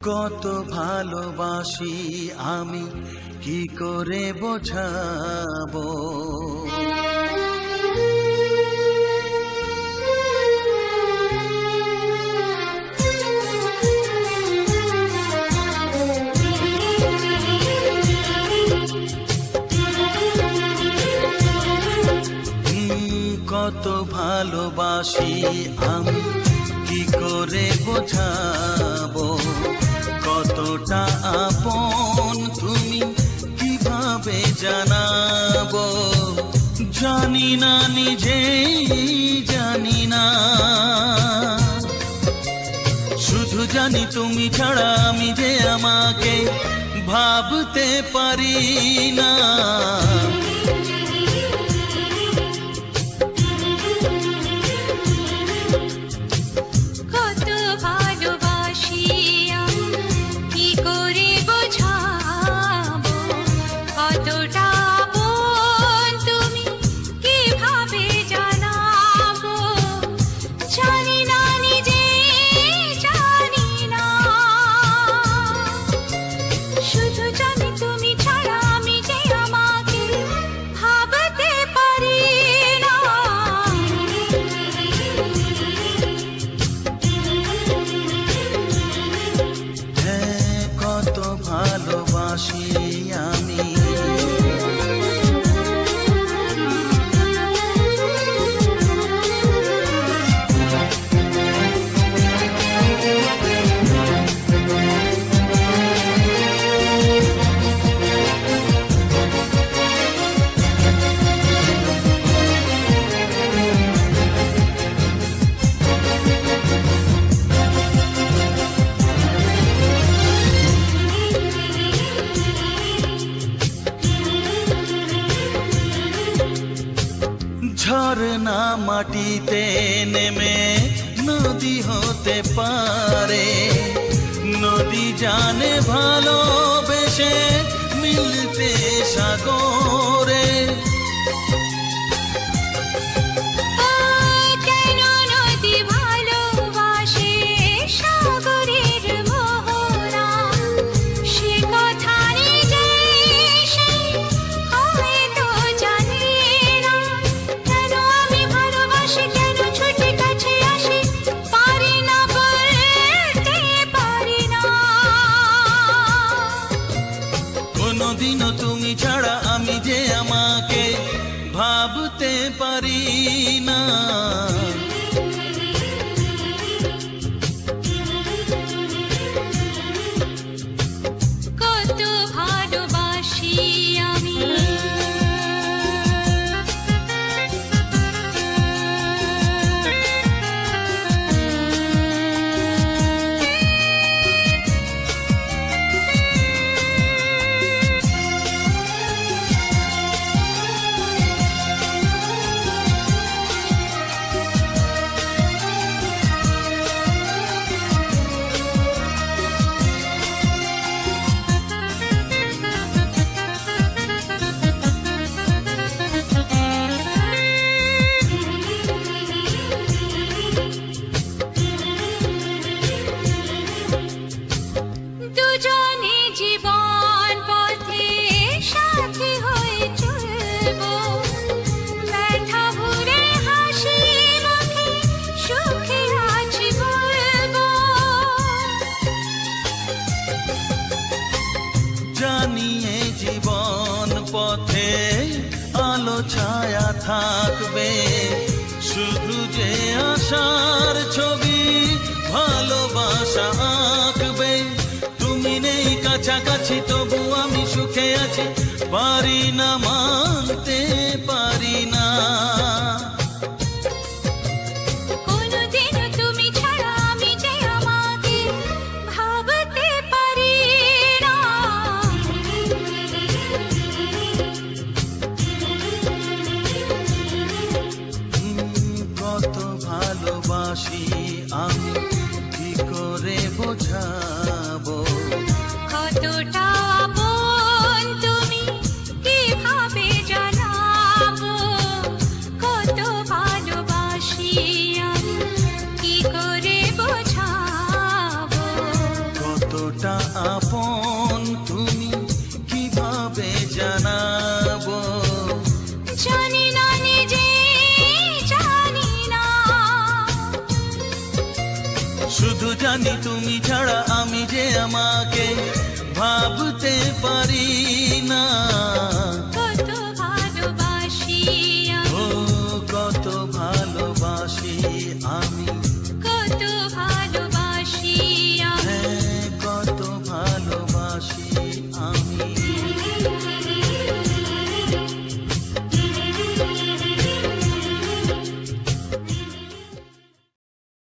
কত ভালোবাসি আমি কি করে বোঝাবো। কত ভালোবাসি আমি কি করে বোঝাবো, কতটা আপন তুমি কিভাবে জানাবো। জানি না নিজেই জানি না, শুধু জানি তুমি ছাড়া আমি যে আমাকে ভাবতে পারি না। ভালোবাসি আমি ঝরনা মাটিতে নেমে নদী হতে পারে, নদী জানে ভালোবেসে মিলতে সাগরে। কোনদিনও তুমি ছাড়া আমি যে আমাকে ভাবতে পারি না। কত ভালোবাসি আমি জানিয়ে জীবন পথে আলো ছায়া থাকবে, শুধু যে আশার ছবি ভালোবাসা আঁকবে। তুমি নেই কাছাকাছি তবু আমি সুখে আছি, পারি না মানতে পারি না। কত ভালোবাসি আমি কি করে বোঝাবো, কতটা আপন তুমি কিভাবে জানাবো। কতটা আপন তুমি কিভাবে জানাবো। জানি না নিজে, জানি না। শুধু জানি তুমি ছাড়া আমি যে আমাকে ভাবতে পারি না।